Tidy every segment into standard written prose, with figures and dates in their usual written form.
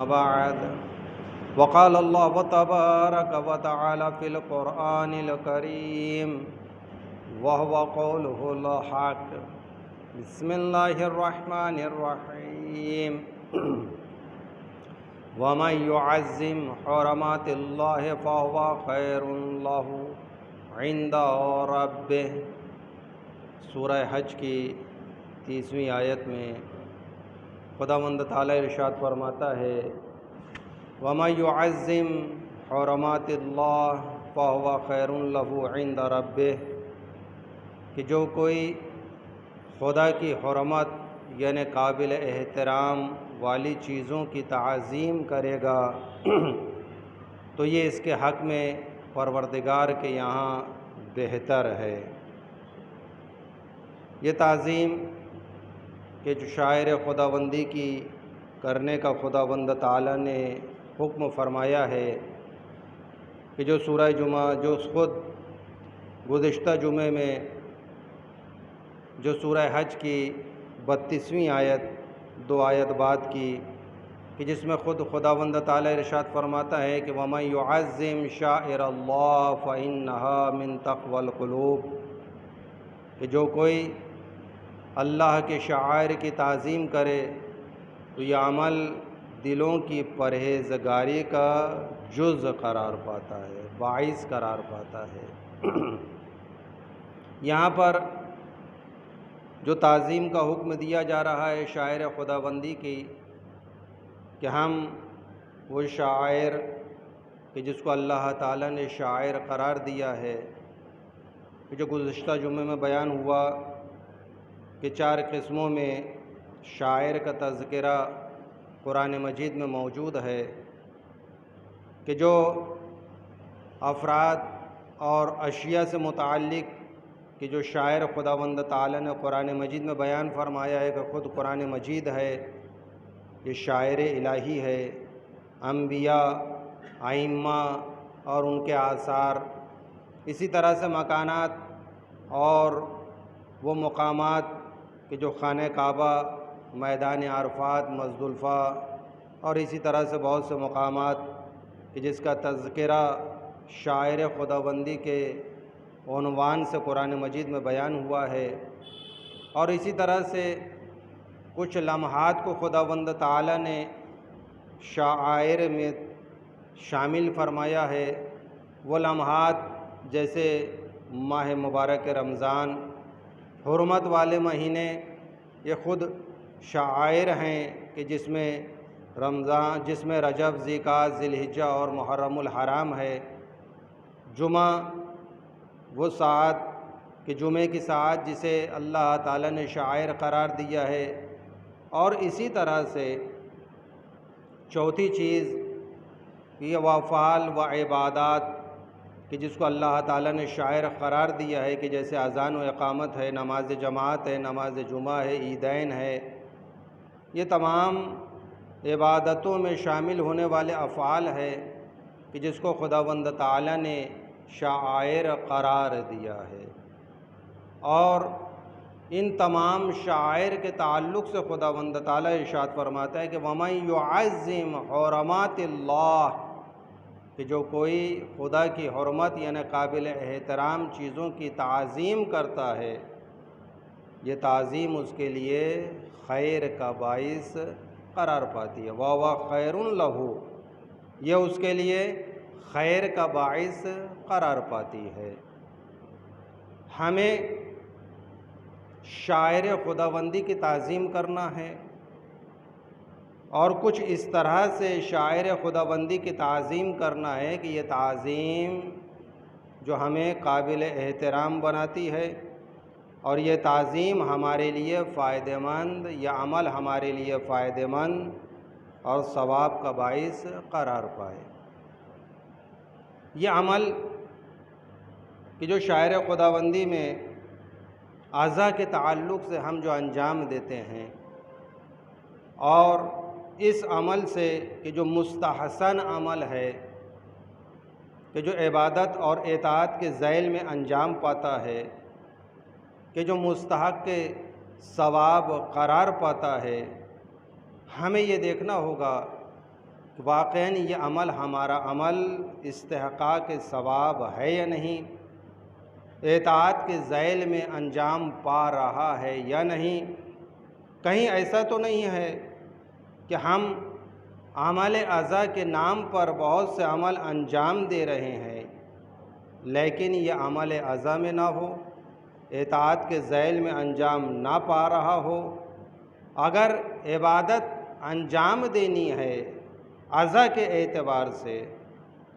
بعد وقال الله تبارك وتعالى في القرآن الكريم وهو قوله الحق بسم الله الرحمن الرحيم ومن يعظم حرمات الله فهو خير له عند ربه۔ سورہ حج کی 30ویں آیت میں خداوند تعالی ارشاد فرماتا ہے وَمَن يُعَظِّمْ حُرُمَاتِ اللَّهِ فَهُوَ خَيْرٌ لَهُ عِندَ رَبِّهِ، کہ جو کوئی خدا کی حرمت یعنی قابل احترام والی چیزوں کی تعظیم کرے گا تو یہ اس کے حق میں پروردگار کے یہاں بہتر ہے۔ یہ تعظیم کہ جو شاعر خداوندی کی کرنے کا خداوند تعالیٰ نے حکم فرمایا ہے کہ جو سورہ جمعہ جو خود گزشتہ جمعے میں جو سورہ حج کی 32ویں آیت 2 آیت بعد کی کہ جس میں خود خداوند تعالیٰ ارشاد فرماتا ہے کہ وَمَن يُعَظِّمْ شَعَائِرَ اللَّهِ فَإِنَّهَا مِن تَقْوَى الْقُلُوبِ، کہ جو کوئی اللہ کے شعائر کی تعظیم کرے تو یہ عمل دلوں کی پرہیزگاری کا جز قرار پاتا ہے، باعث قرار پاتا ہے۔ یہاں پر جو تعظیم کا حکم دیا جا رہا ہے شاعر خداوندی کی کہ ہم وہ شاعر کہ جس کو اللہ تعالیٰ نے شاعر قرار دیا ہے کہ جو گزشتہ جمعے میں بیان ہوا کہ 4 قسموں میں شاعر کا تذکرہ قرآن مجید میں موجود ہے کہ جو افراد اور اشیاء سے متعلق کہ جو شاعر خداوند تعالیٰ نے قرآن مجید میں بیان فرمایا ہے کہ خود قرآن مجید ہے، یہ شاعر الہی ہے، انبیاء، ائمہ اور ان کے آثار، اسی طرح سے مکانات اور وہ مقامات کہ جو خانہ کعبہ، میدان عرفات، مزدلفہ اور اسی طرح سے بہت سے مقامات کہ جس کا تذکرہ شاعر خداوندی کے عنوان سے قرآن مجید میں بیان ہوا ہے، اور اسی طرح سے کچھ لمحات کو خداوند تعالیٰ نے شعائر میں شامل فرمایا ہے۔ وہ لمحات جیسے ماہ مبارک رمضان، حرمت والے مہینے، یہ خود شعائر ہیں کہ جس میں رجب، ذیقعدہ، ذی الحجہ اور محرم الحرام ہے۔ جمعہ وہ ساعت کہ جمعے کی ساعت جسے اللہ تعالیٰ نے شاعر قرار دیا ہے، اور اسی طرح سے چوتھی چیز یہ وافعال و عبادات کہ جس کو اللہ تعالیٰ نے شاعر قرار دیا ہے کہ جیسے اذان و اقامت ہے، نماز جماعت ہے، نماز جمعہ ہے، عیدین ہے، یہ تمام عبادتوں میں شامل ہونے والے افعال ہے کہ جس کو خداوند تعالیٰ نے شعائر قرار دیا ہے۔ اور ان تمام شعائر کے تعلق سے خداوند تعالیٰ ارشاد فرماتا ہے کہ وَمَن يُعَظِّمْ حُرُمَاتِ اللَّهِ، کہ جو کوئی خدا کی حرمت یعنی قابل احترام چیزوں کی تعظیم کرتا ہے، یہ تعظیم اس کے لیے خیر کا باعث قرار پاتی ہے۔ وَهُوَ خَيْرٌ لَهُ، یہ اس کے لیے خیر کا باعث قرار پاتی ہے۔ ہمیں شاعر خداوندی کی تعظیم کرنا ہے، اور کچھ اس طرح سے شاعر خداوندی کی تعظیم کرنا ہے کہ یہ تعظیم جو ہمیں قابل احترام بناتی ہے، اور یہ تعظیم ہمارے لیے فائدہ مند، یہ عمل ہمارے لیے فائدہ مند اور ثواب کا باعث قرار پائے۔ یہ عمل کہ جو شاعر خداوندی میں اعضاء کے تعلق سے ہم جو انجام دیتے ہیں، اور اس عمل سے کہ جو مستحسن عمل ہے کہ جو عبادت اور اطاعت کے ذیل میں انجام پاتا ہے، کہ جو مستحق کے ثواب قرار پاتا ہے، ہمیں یہ دیکھنا ہوگا کہ واقعاً یہ عمل ہمارا عمل استحقاق ثواب ہے یا نہیں، اطاعت کے ذیل میں انجام پا رہا ہے یا نہیں۔ کہیں ایسا تو نہیں ہے کہ ہم عمل اعضاء کے نام پر بہت سے عمل انجام دے رہے ہیں لیکن یہ عمل اعضاء میں نہ ہو، اطاعت کے ذیل میں انجام نہ پا رہا ہو۔ اگر عبادت انجام دینی ہے اعضاء کے اعتبار سے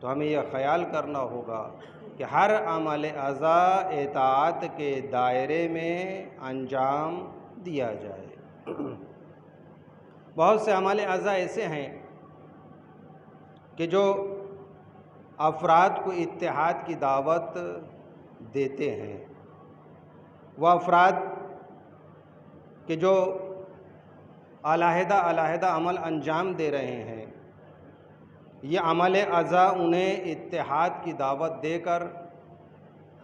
تو ہمیں یہ خیال کرنا ہوگا کہ ہر عمل اعضاء اطاعت کے دائرے میں انجام دیا جائے۔ بہت سے عمل اعضاء ایسے ہیں کہ جو افراد کو اتحاد کی دعوت دیتے ہیں، وہ افراد کہ جو علیحدہ علیحدہ عمل انجام دے رہے ہیں، یہ عمل اعضاء انہیں اتحاد کی دعوت دے کر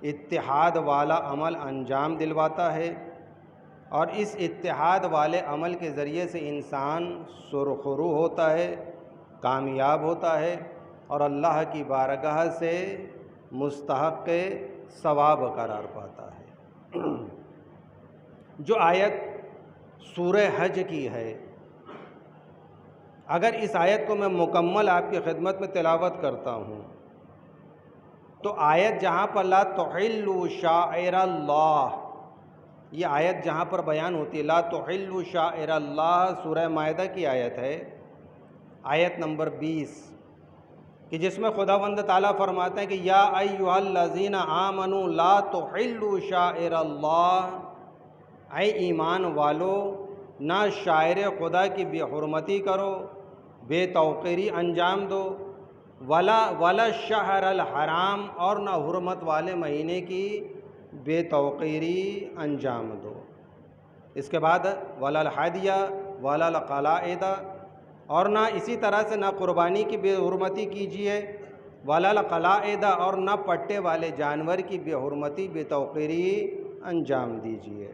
اتحاد والا عمل انجام دلواتا ہے، اور اس اتحاد والے عمل کے ذریعے سے انسان سرخرو ہوتا ہے، کامیاب ہوتا ہے اور اللہ کی بارگاہ سے مستحق ثواب قرار پاتا ہے۔ جو آیت سورہ حج کی ہے، اگر اس آیت کو میں مکمل آپ کی خدمت میں تلاوت کرتا ہوں تو آیت جہاں پر لا تحلوا شعائر اللہ، یہ آیت جہاں پر بیان ہوتی ہے لا تحلوا شعائر اللہ، سورہ مائدہ کی آیت ہے، آیت نمبر 20، کہ جس میں خداوند تعالیٰ فرماتے ہیں کہ یا ایھا الذین آمنوا لا تحلوا شعائر اللہ، اے ایمان والو نہ شاعر خدا کی بے حرمتی کرو، بے توقیری انجام دو، ولا الشہر الحرام، اور نہ حرمت والے مہینے کی بے توقیری انجام دو۔ اس کے بعد ولا الحدیہ ولا القلائد، اور نہ اسی طرح سے نہ قربانی کی بے حرمتی کیجیے، ولا القلائد، اور نہ پٹے والے جانور کی بے حرمتی بے توقیری انجام دیجیے۔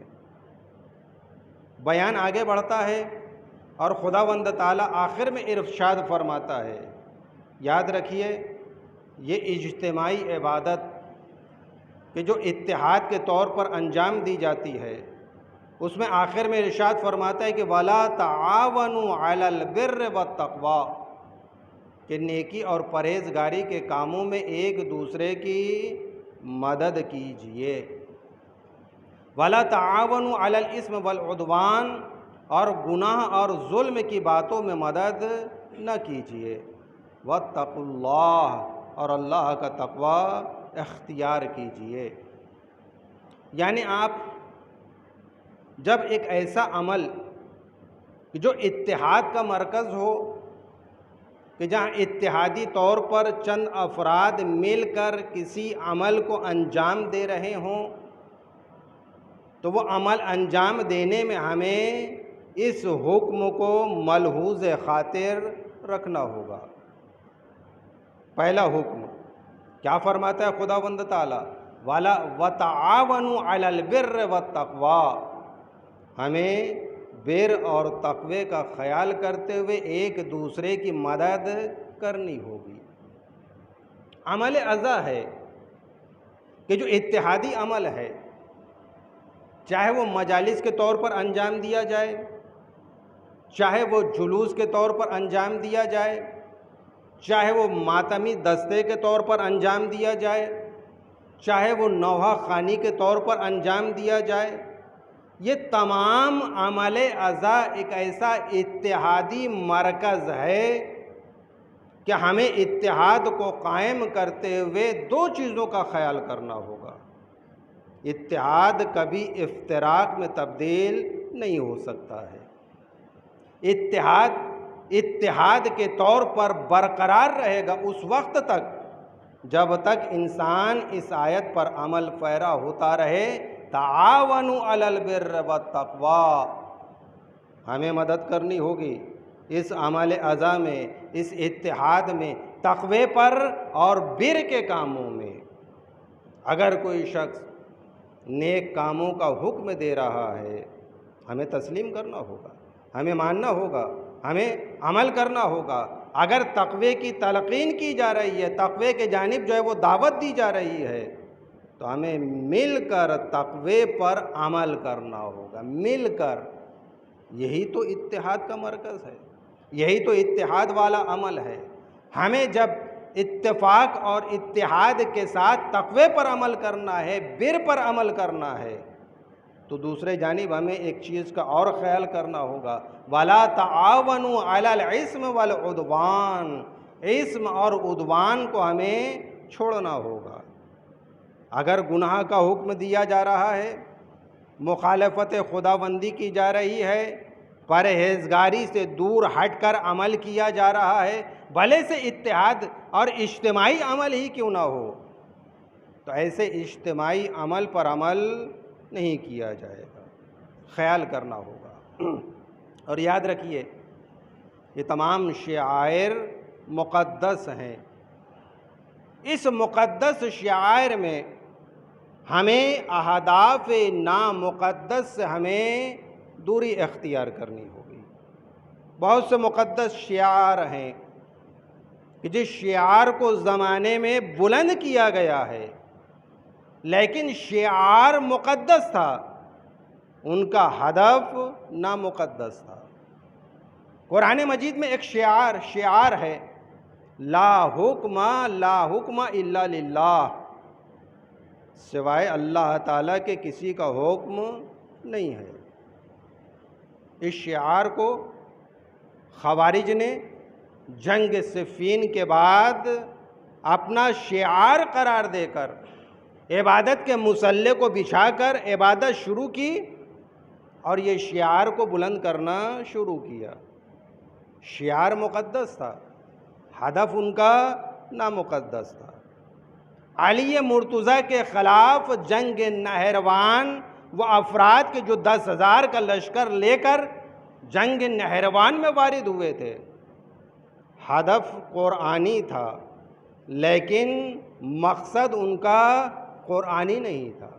بیان آگے بڑھتا ہے اور خداوند تعالیٰ آخر میں ارشاد فرماتا ہے، یاد رکھیے یہ اجتماعی عبادت کہ جو اتحاد کے طور پر انجام دی جاتی ہے، اس میں آخر میں ارشاد فرماتا ہے کہ وَلَا تَعَاوَنُوا عَلَى الْبِرِّ وَالتَّقْوَىٰ، کہ نیکی اور پرہیزگاری کے کاموں میں ایک دوسرے کی مدد کیجیے۔ وَلَا تَعَاوَنُوا عَلَى الْإِثْمِ وَالْعُدْوَانِ، اور گناہ اور ظلم کی باتوں میں مدد نہ کیجیے۔ وَاتَّقُوا اللَّهَ، اور اللہ کا تقوی اختیار کیجیے۔ یعنی آپ جب ایک ایسا عمل جو اتحاد کا مرکز ہو، کہ جہاں اتحادی طور پر چند افراد مل کر کسی عمل کو انجام دے رہے ہوں، تو وہ عمل انجام دینے میں ہمیں اس حکم کو ملحوظ خاطر رکھنا ہوگا۔ پہلا حکم کیا فرماتا ہے خداوند تعالیٰ؟ وَتَعَاوَنُوا عَلَى الْبِرِّ وَالتَّقْوَىٰ، ہمیں بر اور تقوی کا خیال کرتے ہوئے ایک دوسرے کی مدد کرنی ہوگی۔ عمل اعضاء ہے کہ جو اتحادی عمل ہے، چاہے وہ مجالس کے طور پر انجام دیا جائے، چاہے وہ جلوس کے طور پر انجام دیا جائے، چاہے وہ ماتمی دستے کے طور پر انجام دیا جائے، چاہے وہ نوحہ خوانی کے طور پر انجام دیا جائے، یہ تمام عمل اعضاء ایک ایسا اتحادی مرکز ہے کہ ہمیں اتحاد کو قائم کرتے ہوئے دو چیزوں کا خیال کرنا ہوگا۔ اتحاد کبھی افتراق میں تبدیل نہیں ہو سکتا ہے۔ اتحاد کے طور پر برقرار رہے گا اس وقت تک جب تک انسان اس آیت پر عمل پیرا ہوتا رہے، تعاونوا علی البر والتقویٰ، ہمیں مدد کرنی ہوگی اس عمل اعضاء میں، اس اتحاد میں، تقوی پر اور بر کے کاموں میں۔ اگر کوئی شخص نیک کاموں کا حکم دے رہا ہے، ہمیں تسلیم کرنا ہوگا، ہمیں ماننا ہوگا، ہمیں عمل کرنا ہوگا۔ اگر تقوی کی تلقین کی جا رہی ہے، تقوی کے جانب جو ہے وہ دعوت دی جا رہی ہے، تو ہمیں مل کر تقوی پر عمل کرنا ہوگا، مل کر۔ یہی تو اتحاد کا مرکز ہے، یہی تو اتحاد والا عمل ہے۔ ہمیں جب اتفاق اور اتحاد کے ساتھ تقوی پر عمل کرنا ہے، بر پر عمل کرنا ہے، تو دوسرے جانب ہمیں ایک چیز کا اور خیال کرنا ہوگا، وَلَا تَعَاوَنُوا عَلَى الْإِثْمِ وَالْعُدْوَانِ، اسم اور عدوان کو ہمیں چھوڑنا ہوگا۔ اگر گناہ کا حکم دیا جا رہا ہے، مخالفت خداوندی کی جا رہی ہے، پرہیزگاری سے دور ہٹ کر عمل کیا جا رہا ہے، بھلے سے اتحاد اور اجتماعی عمل ہی کیوں نہ ہو، تو ایسے اجتماعی عمل پر عمل نہیں کیا جائے گا، خیال کرنا ہوگا۔ اور یاد رکھیے، یہ تمام شعائر مقدس ہیں، اس مقدس شعائر میں ہمیں اہداف نامقدس سے ہمیں دوری اختیار کرنی ہوگی۔ بہت سے مقدس شعار ہیں کہ جس شعار کو زمانے میں بلند کیا گیا ہے، لیکن شعار مقدس تھا، ان کا ہدف نامقدس تھا۔ قرآن مجید میں ایک شعار ہے، لا حکم الا للہ، سوائے اللہ تعالیٰ کے کسی کا حکم نہیں ہے۔ اس شعار کو خوارج نے جنگ صفین کے بعد اپنا شعار قرار دے کر عبادت کے مصلے کو بچھا کر عبادت شروع کی اور یہ شعار کو بلند کرنا شروع کیا۔ شعار مقدس تھا، ہدف ان کا نامقدس تھا۔ علی مرتضیٰ کے خلاف جنگ نہروان وہ افراد کے جو 10,000 کا لشکر لے کر جنگ نہروان میں وارد ہوئے تھے، ہدف قرآنی تھا، لیکن مقصد ان کا قرآنی نہیں تھا۔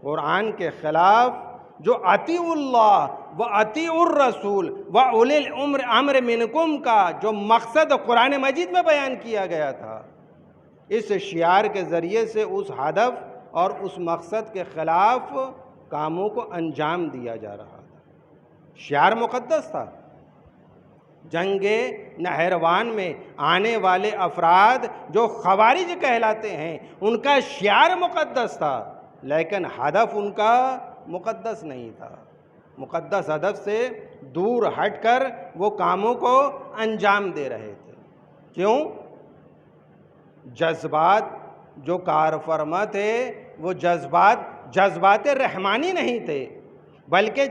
قرآن کے خلاف جو اطیعوا اللہ و اطیعوا الرسول و اولی الامر منکم کا جو مقصد قرآن مجید میں بیان کیا گیا تھا، اس شعار کے ذریعے سے اس ہدف اور اس مقصد کے خلاف کاموں کو انجام دیا جا رہا تھا۔ شعار مقدس تھا۔ جنگ نہروان میں آنے والے افراد جو خوارج کہلاتے ہیں، ان کا شعار مقدس تھا، لیکن ہدف ان کا مقدس نہیں تھا۔ مقدس ہدف سے دور ہٹ کر وہ کاموں کو انجام دے رہے تھے۔ کیوں؟ جذبات جو کار فرما تھے وہ جذبات رحمانی نہیں تھے، بلکہ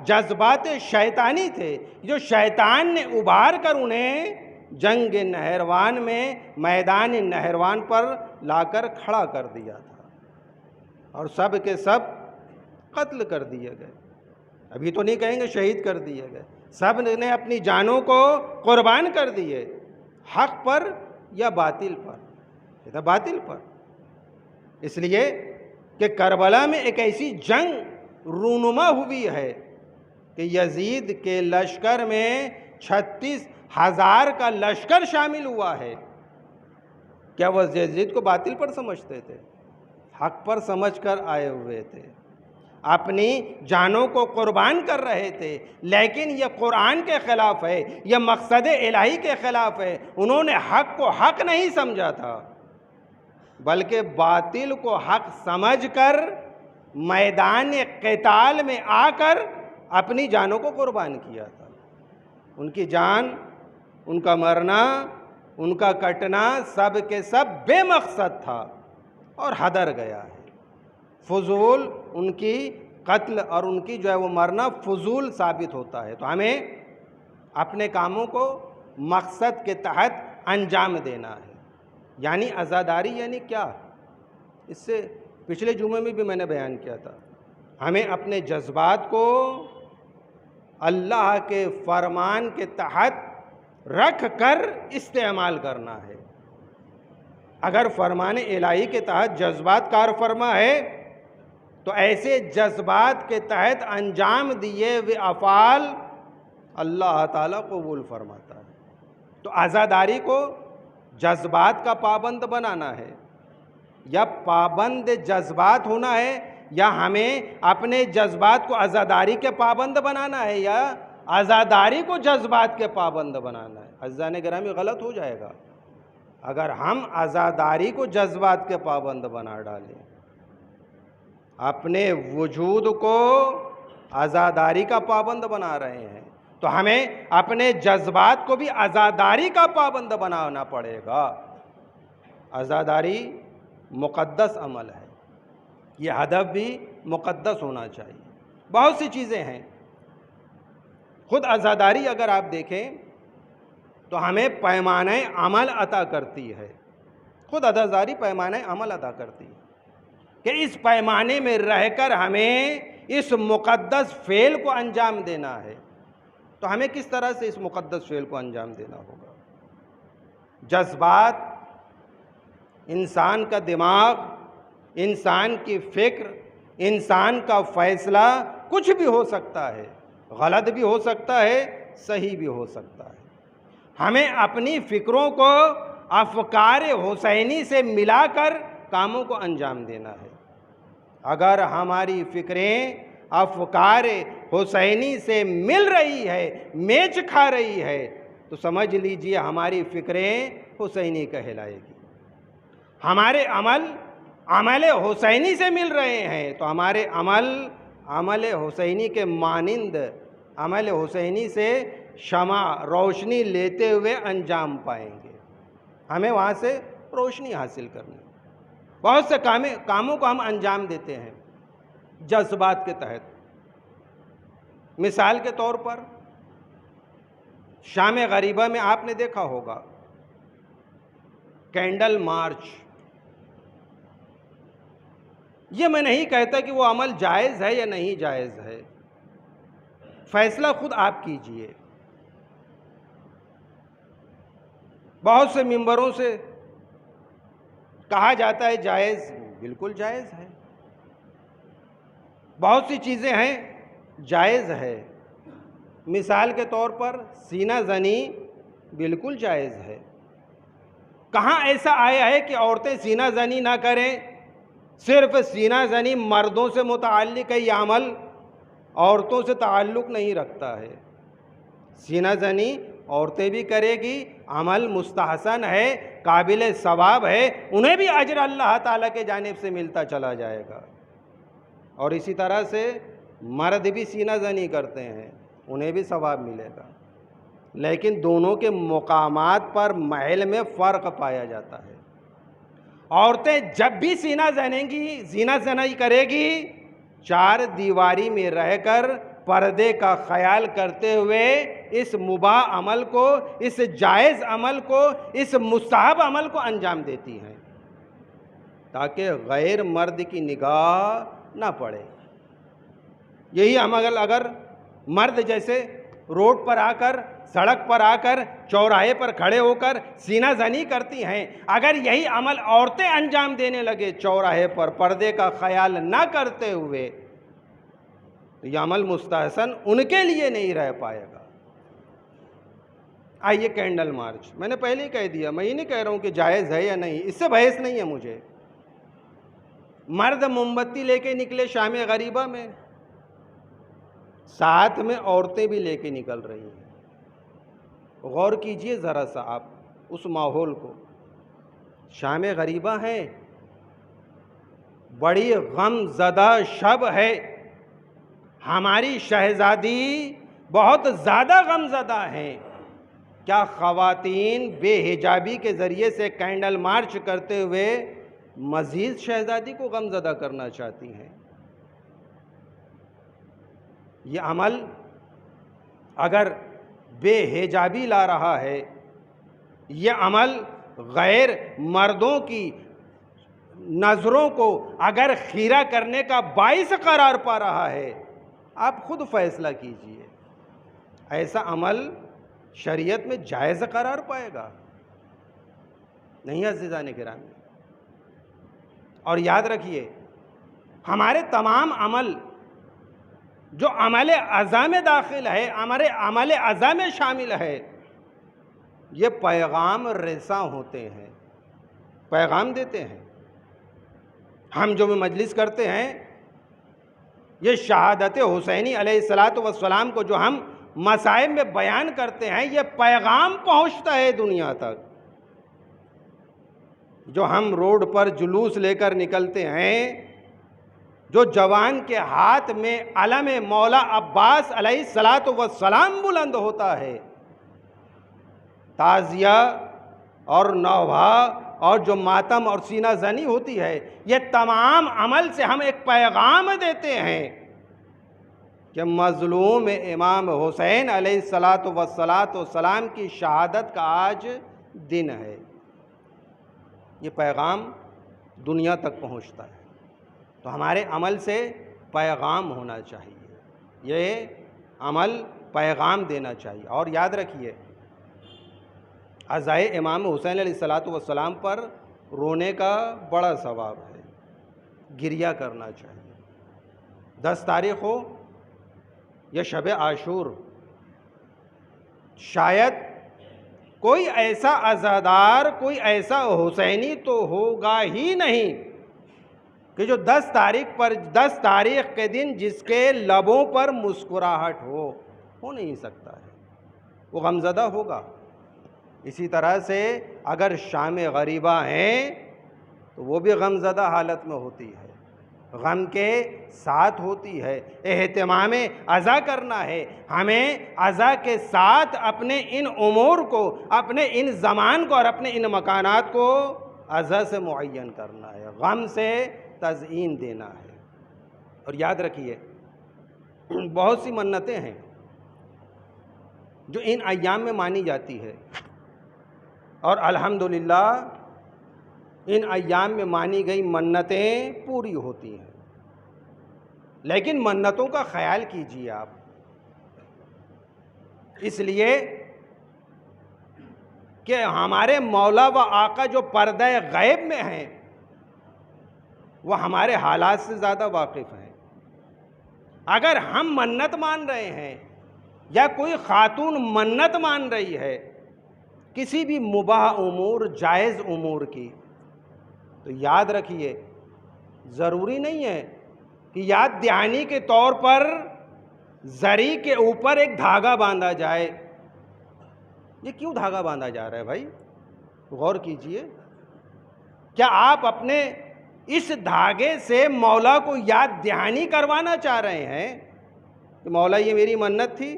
جذبات شیطانی تھے، جو شیطان نے ابھار کر انہیں جنگ نہروان میں میدان نہروان پر لا کر کھڑا کر دیا تھا، اور سب کے سب قتل کر دیے گئے۔ ابھی تو نہیں کہیں گے شہید کر دیے گئے، سب نے اپنی جانوں کو قربان کر دیے، حق پر یا باطل پر؟ یہ تھا باطل پر۔ اس لیے کہ کربلا میں ایک ایسی جنگ رونما ہوئی ہے کہ یزید کے لشکر میں 36,000 کا لشکر شامل ہوا ہے۔ کیا وہ یزید کو باطل پر سمجھتے تھے؟ حق پر سمجھ کر آئے ہوئے تھے، اپنی جانوں کو قربان کر رہے تھے، لیکن یہ قرآن کے خلاف ہے، یہ مقصد الہی کے خلاف ہے۔ انہوں نے حق کو حق نہیں سمجھا تھا، بلکہ باطل کو حق سمجھ کر میدان قتال میں آ کر اپنی جانوں کو قربان کیا تھا۔ ان کی جان، ان کا مرنا، ان کا کٹنا سب کے سب بے مقصد تھا اور ہدر گیا ہے۔ فضول ان کی قتل اور ان کی جو ہے وہ مرنا فضول ثابت ہوتا ہے۔ تو ہمیں اپنے کاموں کو مقصد کے تحت انجام دینا ہے۔ یعنی عزاداری یعنی کیا؟ اس سے پچھلے جمعے میں بھی میں نے بیان کیا تھا، ہمیں اپنے جذبات کو اللہ کے فرمان کے تحت رکھ کر استعمال کرنا ہے۔ اگر فرمان الہی کے تحت جذبات کار فرما ہے تو ایسے جذبات کے تحت انجام دیے ہوئے افعال اللہ تعالیٰ قبول فرماتا ہے۔ تو عزاداری کو جذبات کا پابند بنانا ہے، یا پابند جذبات ہونا ہے، یا ہمیں اپنے جذبات کو عزاداری کے پابند بنانا ہے، یا عزاداری کو جذبات کے پابند بنانا ہے؟ عزیزان گرامی، غلط ہو جائے گا اگر ہم عزاداری کو جذبات کے پابند بنا ڈالیں، اپنے وجود کو عزاداری کا پابند بنا رہے ہیں، تو ہمیں اپنے جذبات کو بھی عزاداری کا پابند بنانا پڑے گا۔ عزاداری مقدس عمل ہے، یہ ہدف بھی مقدس ہونا چاہیے۔ بہت سی چیزیں ہیں، خود عزاداری اگر آپ دیکھیں تو ہمیں پیمانہ عمل عطا کرتی ہے، خود عزاداری پیمانہ عمل عطا کرتی ہے کہ اس پیمانے میں رہ کر ہمیں اس مقدس فعل کو انجام دینا ہے۔ تو ہمیں کس طرح سے اس مقدس فعل کو انجام دینا ہوگا؟ جذبات، انسان کا دماغ، انسان کی فکر، انسان کا فیصلہ کچھ بھی ہو سکتا ہے، غلط بھی ہو سکتا ہے، صحیح بھی ہو سکتا ہے۔ ہمیں اپنی فکروں کو افکار حسینی سے ملا کر کاموں کو انجام دینا ہے۔ اگر ہماری فکریں افکار حسینی سے مل رہی ہے، میچ کھا رہی ہے، تو سمجھ لیجئے ہماری فکریں حسینی کہلائے گی۔ ہمارے عمل حسینی سے مل رہے ہیں تو ہمارے عمل حسینی کے مانند، عمل حسینی سے شمع روشنی لیتے ہوئے انجام پائیں گے۔ ہمیں وہاں سے روشنی حاصل کرنی۔ بہت سے کاموں کو ہم انجام دیتے ہیں جذبات کے تحت۔ مثال کے طور پر شام غریبہ میں آپ نے دیکھا ہوگا کینڈل مارچ۔ یہ میں نہیں کہتا کہ وہ عمل جائز ہے یا نہیں جائز ہے، فیصلہ خود آپ کیجئے۔ بہت سے ممبروں سے کہا جاتا ہے جائز، بالکل جائز ہے۔ بہت سی چیزیں ہیں جائز ہے، مثال کے طور پر سینہ زنی بالکل جائز ہے۔ کہاں ایسا آیا ہے کہ عورتیں سینہ زنی نہ کریں؟ صرف سینہ زنی مردوں سے متعلق ہے، یہ عمل عورتوں سے تعلق نہیں رکھتا ہے۔ سینہ زنی عورتیں بھی کرے گی، عمل مستحسن ہے، قابل ثواب ہے، انہیں بھی اجر اللہ تعالیٰ کے جانب سے ملتا چلا جائے گا۔ اور اسی طرح سے مرد بھی سینہ زنی کرتے ہیں، انہیں بھی ثواب ملے گا، لیکن دونوں کے مقامات پر محل میں فرق پایا جاتا ہے۔ عورتیں جب بھی سینہ زنی کرے گی، چار دیواری میں رہ کر پردے کا خیال کرتے ہوئے اس مباح عمل کو، اس جائز عمل کو، اس مستحب عمل کو انجام دیتی ہیں تاکہ غیر مرد کی نگاہ نہ پڑے۔ یہی ہم اگر مرد جیسے روڈ پر آ کر، سڑک پر آ کر، چوراہے پر کھڑے ہو کر سینہ زنی کرتی ہیں، اگر یہی عمل عورتیں انجام دینے لگے چوراہے پر پردے کا خیال نہ کرتے ہوئے، تو یہ عمل مستحسن ان کے لیے نہیں رہ پائے گا۔ آئیے کینڈل مارچ، میں نے پہلے ہی کہہ دیا، میں یہ نہیں کہہ رہا ہوں کہ جائز ہے یا نہیں، اس سے بحث نہیں ہے مجھے۔ مرد موم بتی لے کے نکلے شام غریبہ میں، ساتھ میں عورتیں بھی لے کے نکل رہی ہیں۔ غور کیجئے ذرا سا آپ اس ماحول کو، شام غریبہ ہے، بڑی غم زدہ شب ہے، ہماری شہزادی بہت زیادہ غم زدہ ہیں۔ کیا خواتین بے حجابی کے ذریعے سے کینڈل مارچ کرتے ہوئے مزید شہزادی کو غم زدہ کرنا چاہتی ہیں؟ یہ عمل اگر بے حجابی لا رہا ہے، یہ عمل غیر مردوں کی نظروں کو اگر خیرہ کرنے کا باعث قرار پا رہا ہے، آپ خود فیصلہ کیجئے، ایسا عمل شریعت میں جائز قرار پائے گا؟ نہیں عزیزان گرامی۔ اور یاد رکھیے، ہمارے تمام عمل جو عمل اعضاء میں داخل ہے، عمل اعضاء میں شامل ہے، یہ پیغام رساں ہوتے ہیں، پیغام دیتے ہیں۔ ہم جو مجلس کرتے ہیں، یہ شہادت حسینی علیہ السلام کو جو ہم مصائب میں بیان کرتے ہیں، یہ پیغام پہنچتا ہے دنیا تک۔ جو ہم روڈ پر جلوس لے کر نکلتے ہیں، جو جوان کے ہاتھ میں علم مولا عباس علیہ السلام بلند ہوتا ہے، تعزیہ اور نوحہ اور جو ماتم اور سینہ زنی ہوتی ہے، یہ تمام عمل سے ہم ایک پیغام دیتے ہیں کہ مظلوم امام حسین علیہ السلام کی شہادت کا آج دن ہے۔ یہ پیغام دنیا تک پہنچتا ہے، تو ہمارے عمل سے پیغام ہونا چاہیے، یہ عمل پیغام دینا چاہیے۔ اور یاد رکھیے، عزائے امام حسین علیہ السلام پر رونے کا بڑا ثواب ہے، گریہ کرنا چاہیے۔ 10 تاریخ ہو یا شب عاشور، شاید کوئی ایسا عزادار، کوئی ایسا حسینی تو ہوگا ہی نہیں کہ جو 10 تاریخ کے دن جس کے لبوں پر مسکراہٹ ہو نہیں سکتا ہے، وہ غمزدہ ہوگا۔ اسی طرح سے اگر شام غریبہ ہیں تو وہ بھی غمزدہ حالت میں ہوتی ہے، غم کے ساتھ ہوتی ہے۔ اہتمام عزا کرنا ہے، ہمیں عزا کے ساتھ اپنے ان امور کو، اپنے ان زمان کو اور اپنے ان مکانات کو عزا سے معین کرنا ہے، غم سے تزئین دینا ہے۔ اور یاد رکھیے، بہت سی منتیں ہیں جو ان ایام میں مانی جاتی ہے، اور الحمدللہ ان ایام میں مانی گئی منتیں پوری ہوتی ہیں۔ لیکن منتوں کا خیال کیجیے آپ، اس لیے کہ ہمارے مولا و آقا جو پردہ غیب میں ہیں، وہ ہمارے حالات سے زیادہ واقف ہیں۔ اگر ہم منت مان رہے ہیں یا کوئی خاتون منت مان رہی ہے کسی بھی مباح امور، جائز امور کی، تو یاد رکھیے، ضروری نہیں ہے کہ یاد دہانی کے طور پر زری کے اوپر ایک دھاگا باندھا جائے۔ یہ کیوں دھاگا باندھا جا رہا ہے بھائی؟ غور کیجئے، کیا آپ اپنے اس دھاگے سے مولا کو یاد دہانی کروانا چاہ رہے ہیں کہ مولا یہ میری منت تھی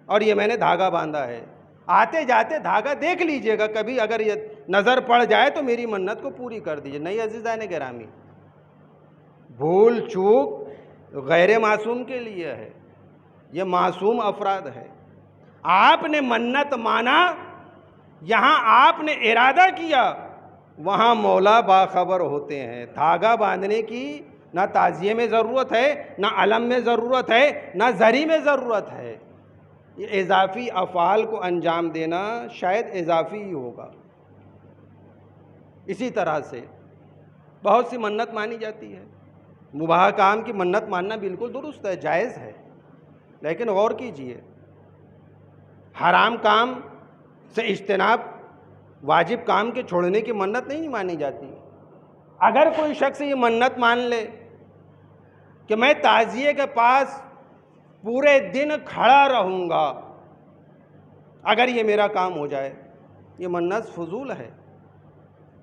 اور یہ میں نے دھاگا باندھا ہے، آتے جاتے دھاگا دیکھ لیجئے گا، کبھی اگر یہ نظر پڑ جائے تو میری منت کو پوری کر دیجئے۔ نہیں عزیزان گرامی، بھول چوک غیر معصوم کے لیے ہے، یہ معصوم افراد ہے۔ آپ نے منت مانا، یہاں آپ نے ارادہ کیا، وہاں مولا باخبر ہوتے ہیں۔ دھاگا باندھنے کی نہ تعزیے میں ضرورت ہے، نہ علم میں ضرورت ہے، نہ زری میں ضرورت ہے۔ یہ اضافی افعال کو انجام دینا شاید اضافی ہی ہوگا۔ اسی طرح سے بہت سی منت مانی جاتی ہے۔ مباح کام کی منت ماننا بالکل درست ہے، جائز ہے، لیکن غور کیجئے، حرام کام سے اجتناب، واجب کام کے چھوڑنے کی منت نہیں مانی جاتی۔ اگر کوئی شخص یہ منت مان لے کہ میں تعزیے کے پاس پورے دن کھڑا رہوں گا اگر یہ میرا کام ہو جائے، یہ منت فضول ہے۔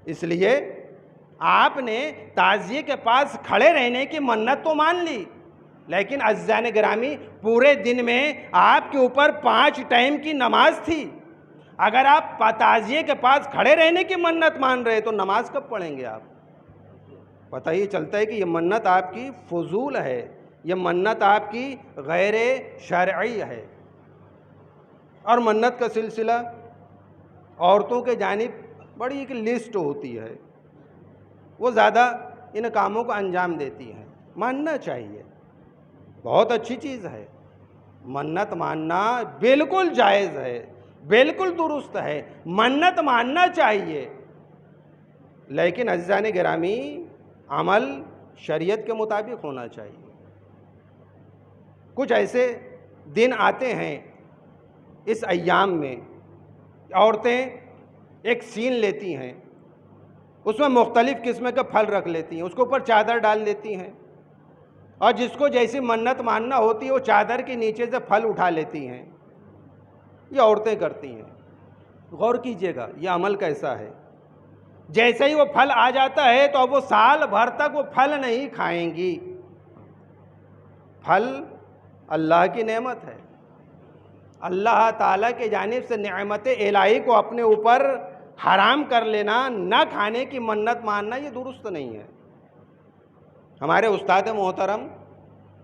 اس لیے آپ نے تعزیے کے پاس کھڑے رہنے کی منت تو مان لی، لیکن عزیزان گرامی، پورے دن میں آپ کے اوپر 5 ٹائم کی نماز تھی۔ اگر آپ تعزیے کے پاس کھڑے رہنے کی منت مان رہے تو نماز کب پڑھیں گے آپ؟ پتہ ہی چلتا ہے کہ یہ منت آپ کی فضول ہے، یہ منت آپ کی غیر شرعی ہے۔ اور منت کا سلسلہ عورتوں کے جانب بڑی ایک لسٹ ہوتی ہے، وہ زیادہ ان کاموں کو انجام دیتی ہیں۔ ماننا چاہیے، بہت اچھی چیز ہے، منت ماننا بالکل جائز ہے، بالکل درست ہے، منت ماننا چاہیے، لیکن عزیزان گرامی عمل شریعت کے مطابق ہونا چاہیے۔ کچھ ایسے دن آتے ہیں اس ایام میں عورتیں ایک سین لیتی ہیں، اس میں مختلف قسم کے پھل رکھ لیتی ہیں، اس کے اوپر چادر ڈال دیتی ہیں، اور جس کو جیسی منت ماننا ہوتی ہے وہ چادر کے نیچے سے پھل اٹھا لیتی ہیں۔ یہ عورتیں کرتی ہیں۔ غور کیجئے گا یہ عمل کیسا ہے۔ جیسے ہی وہ پھل آ جاتا ہے تو اب وہ سال بھر تک وہ پھل نہیں کھائیں گی۔ پھل اللہ کی نعمت ہے، اللہ تعالیٰ کی جانب سے نعمت الہی کو اپنے اوپر حرام کر لینا، نہ کھانے کی منت ماننا، یہ درست نہیں ہے۔ ہمارے استاد محترم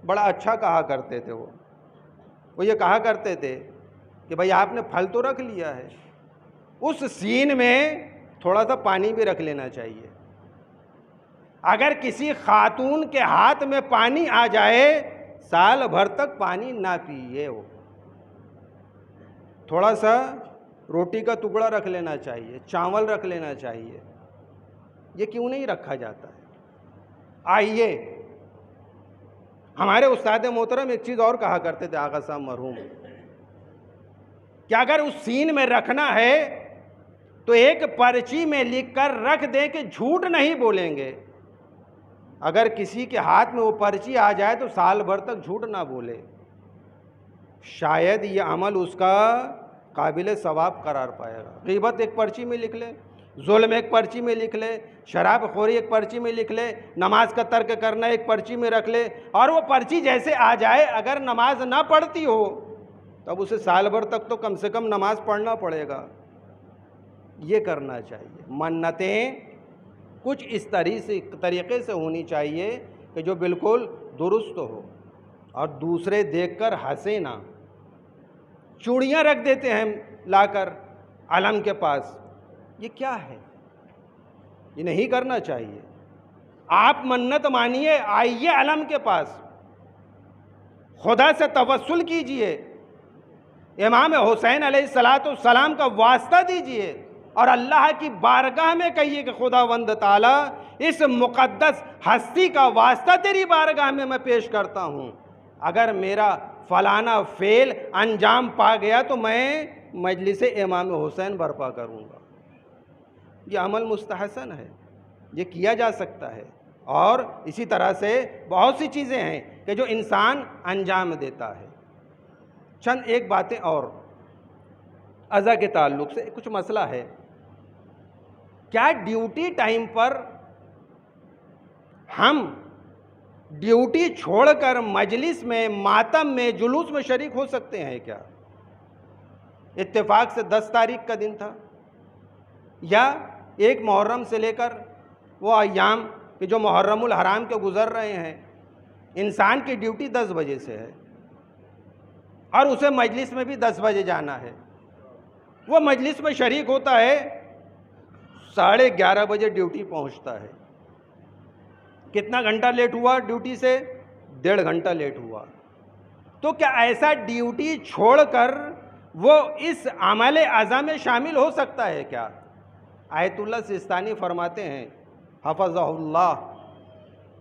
بڑا اچھا کہا کرتے تھے، وہ یہ کہا کرتے تھے کہ بھائی آپ نے پھل تو رکھ لیا ہے، اس سین میں تھوڑا سا پانی بھی رکھ لینا چاہیے۔ اگر کسی خاتون کے ہاتھ میں پانی آ جائے، سال بھر تک پانی نہ پیئے، وہ تھوڑا سا روٹی کا ٹکڑا رکھ لینا چاہیے، چاول رکھ لینا چاہیے۔ یہ کیوں نہیں رکھا جاتا ہے؟ آئیے، ہمارے استاد محترم ایک چیز اور کہا کرتے تھے آغا صاحب مرحوم، کہ اگر اس سین میں رکھنا ہے تو ایک پرچی میں لکھ کر رکھ دیں کہ جھوٹ نہیں بولیں گے۔ اگر کسی کے ہاتھ میں وہ پرچی آ جائے تو سال بھر تک جھوٹ نہ بولے، شاید یہ عمل اس کا قابل ثواب قرار پائے گا۔ غیبت ایک پرچی میں لکھ لے، ظلم ایک پرچی میں لکھ لے، شراب خوری ایک پرچی میں لکھ لے، نماز کا ترک کرنا ایک پرچی میں رکھ لے، اور وہ پرچی جیسے آ جائے اگر نماز نہ پڑھتی ہو تب اسے سال بھر تک تو کم سے کم نماز پڑھنا پڑے گا۔ یہ کرنا چاہیے۔ منتیں کچھ اس طریقے سے ہونی چاہیے کہ جو بالکل درست ہو، اور دوسرے دیکھ کر ہنسے نہ۔ چوڑیاں رکھ دیتے ہیں لا کر علم کے پاس، یہ کیا ہے؟ یہ نہیں کرنا چاہیے۔ آپ منت مانیے، آئیے علم کے پاس، خدا سے توسل کیجئے، امام حسین علیہ السلام کا واسطہ دیجئے، اور اللہ کی بارگاہ میں کہیے کہ خداوند تعالیٰ اس مقدس ہستی کا واسطہ تیری بارگاہ میں پیش کرتا ہوں، اگر میرا فلانا فعل انجام پا گیا تو میں مجلس امام حسین برپا کروں گا۔ یہ عمل مستحسن ہے، یہ کیا جا سکتا ہے، اور اسی طرح سے بہت سی چیزیں ہیں کہ جو انسان انجام دیتا ہے۔ چند ایک باتیں اور عزا کے تعلق سے کچھ مسئلہ ہے، کیا ڈیوٹی ٹائم پر ہم ڈیوٹی چھوڑ کر مجلس میں، ماتم میں، جلوس میں شریک ہو سکتے ہیں کیا؟ اتفاق سے 10 تاریخ کا دن تھا، یا 1 محرم سے لے کر وہ ایام کہ جو محرم الحرام کے گزر رہے ہیں، انسان کی ڈیوٹی 10 بجے سے ہے، اور اسے مجلس میں بھی 10 بجے جانا ہے۔ وہ مجلس میں شریک ہوتا ہے، 11:30 بجے ڈیوٹی پہنچتا ہے۔ کتنا گھنٹہ لیٹ ہوا ڈیوٹی سے؟ 1.5 گھنٹہ لیٹ ہوا۔ تو کیا ایسا ڈیوٹی چھوڑ کر وہ اس عمل اعظم میں شامل ہو سکتا ہے کیا؟ آیت اللہ سستانی فرماتے ہیں حفظہ اللہ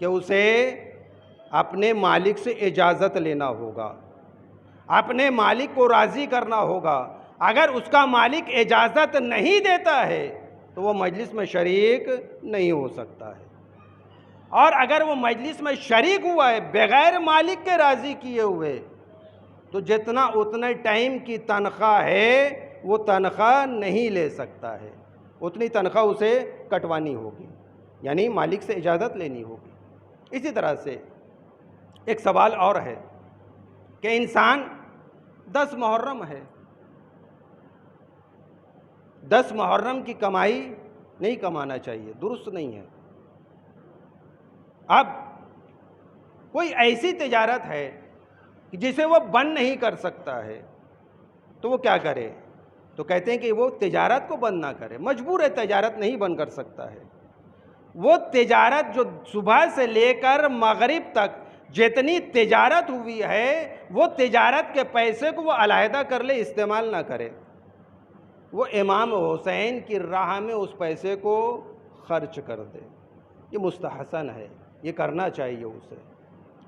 کہ اسے اپنے مالک سے اجازت لینا ہوگا، اپنے مالک کو راضی کرنا ہوگا۔ اگر اس کا مالک اجازت نہیں دیتا ہے تو وہ مجلس میں شریک نہیں ہو سکتا ہے، اور اگر وہ مجلس میں شریک ہوا ہے بغیر مالک کے راضی کیے ہوئے تو جتنا اتنے ٹائم کی تنخواہ ہے وہ تنخواہ نہیں لے سکتا ہے، اتنی تنخواہ اسے کٹوانی ہوگی، یعنی مالک سے اجازت لینی ہوگی۔ اسی طرح سے ایک سوال اور ہے کہ انسان 10 محرم ہے، 10 محرم کی کمائی نہیں کمانا چاہیے، درست نہیں ہے۔ اب کوئی ایسی تجارت ہے جسے وہ بند نہیں کر سکتا ہے تو وہ کیا کرے؟ تو کہتے ہیں کہ وہ تجارت کو بند نہ کرے، مجبور ہے، تجارت نہیں بند کر سکتا ہے۔ وہ تجارت جو صبح سے لے کر مغرب تک جتنی تجارت ہوئی ہے وہ تجارت کے پیسے کو وہ علیحدہ کر لے، استعمال نہ کرے، وہ امام حسین کی راہ میں اس پیسے کو خرچ کر دے۔ یہ مستحسن ہے، یہ کرنا چاہیے اسے۔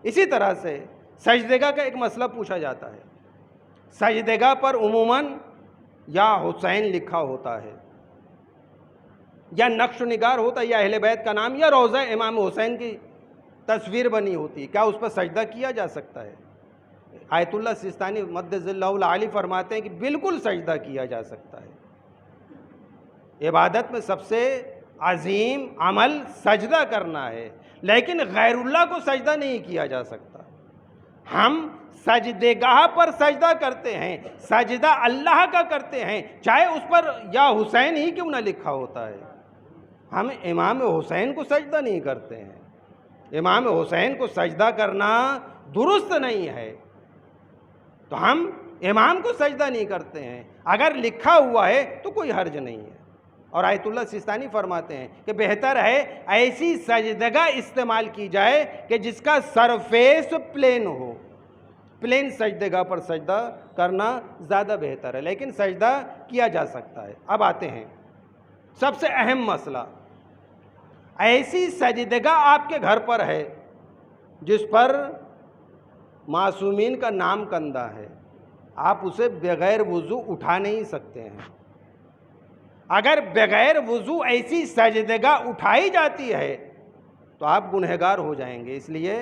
اسی طرح سے سجدگاہ کا ایک مسئلہ پوچھا جاتا ہے۔ سجدگاہ پر عموماً یا حسین لکھا ہوتا ہے، یا نقش و نگار ہوتا ہے، یا اہل بیت کا نام، یا روضہ امام حسین کی تصویر بنی ہوتی ہے، کیا اس پر سجدہ کیا جا سکتا ہے؟ آیت اللہ سیستانی مدظ اللہ العالی فرماتے ہیں کہ بالکل سجدہ کیا جا سکتا ہے۔ عبادت میں سب سے عظیم عمل سجدہ کرنا ہے، لیکن غیر اللہ کو سجدہ نہیں کیا جا سکتا۔ ہم سجدے گاہ پر سجدہ کرتے ہیں، سجدہ اللہ کا کرتے ہیں، چاہے اس پر یا حسین ہی کیوں نہ لکھا ہوتا ہے۔ ہم امام حسین کو سجدہ نہیں کرتے ہیں، امام حسین کو سجدہ کرنا درست نہیں ہے، تو ہم امام کو سجدہ نہیں کرتے ہیں۔ اگر لکھا ہوا ہے تو کوئی حرج نہیں ہے۔ اور آیت اللہ سیستانی فرماتے ہیں کہ بہتر ہے ایسی سجدگاہ استعمال کی جائے کہ جس کا سرفیس پلین ہو، پلین سجدگاہ پر سجدہ کرنا زیادہ بہتر ہے، لیکن سجدہ کیا جا سکتا ہے۔ اب آتے ہیں سب سے اہم مسئلہ، ایسی سجدگاہ آپ کے گھر پر ہے جس پر معصومین کا نام کندہ ہے، آپ اسے بغیر وضو اٹھا نہیں سکتے ہیں۔ اگر بغیر وضو ایسی سجدگاہ اٹھائی جاتی ہے تو آپ گنہگار ہو جائیں گے، اس لیے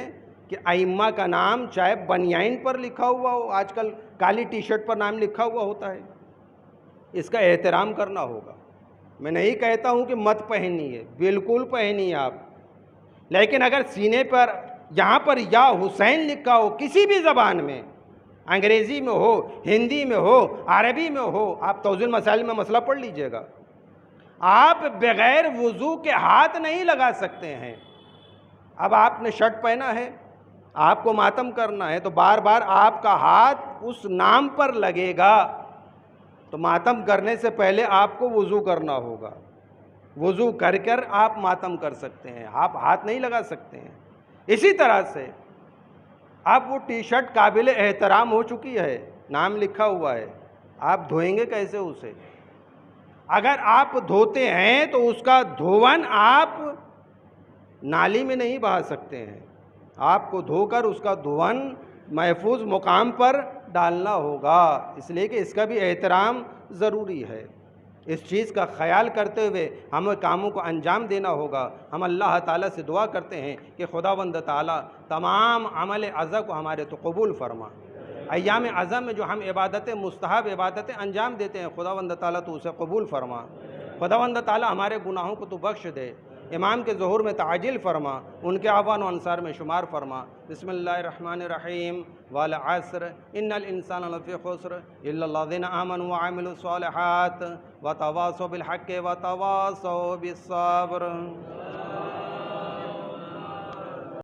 کہ ائمہ کا نام چاہے بنیان پر لکھا ہوا ہو، آج کل کالی ٹی شرٹ پر نام لکھا ہوا ہوتا ہے، اس کا احترام کرنا ہوگا۔ میں نہیں کہتا ہوں کہ مت پہنیے، بالکل پہنیے آپ، لیکن اگر سینے پر یہاں پر یا حسین لکھا ہو کسی بھی زبان میں، انگریزی میں ہو، ہندی میں ہو، عربی میں ہو، آپ توضیح المسائل میں مسئلہ پڑھ لیجئے گا، آپ بغیر وضو کے ہاتھ نہیں لگا سکتے ہیں۔ اب آپ نے شرٹ پہنا ہے، آپ کو ماتم کرنا ہے، تو بار بار آپ کا ہاتھ اس نام پر لگے گا، تو ماتم کرنے سے پہلے آپ کو وضو کرنا ہوگا، وضو کر کر آپ ماتم کر سکتے ہیں، آپ ہاتھ نہیں لگا سکتے ہیں۔ اسی طرح سے اب وہ ٹی شرٹ قابل احترام ہو چکی ہے، نام لکھا ہوا ہے، آپ دھوئیں گے کیسے اسے؟ اگر آپ دھوتے ہیں تو اس کا دھون آپ نالی میں نہیں بہا سکتے ہیں، آپ کو دھو کر اس کا دھون محفوظ مقام پر ڈالنا ہوگا، اس لیے کہ اس کا بھی احترام ضروری ہے۔ اس چیز کا خیال کرتے ہوئے ہمیں کاموں کو انجام دینا ہوگا۔ ہم اللہ تعالیٰ سے دعا کرتے ہیں کہ خداوند تعالیٰ تمام عمل اعضا کو ہمارے تو قبول فرما۔ ایام اعظم میں جو ہم عبادتیں مستحب عبادتیں انجام دیتے ہیں، خداوند تعالیٰ تو اسے قبول فرما۔ خداوند تعالیٰ ہمارے گناہوں کو تو بخش دے، امام کے ظہور میں تعجیل فرما، ان کے اعوان و انصار میں شمار فرما۔ بسم اللہ الرحمن الرحیم والعصر ان الانسان لفی خسر الا الذین آمنوا وعملوا الصالحات وتواصوا بالحق وتواصوا بالصبر۔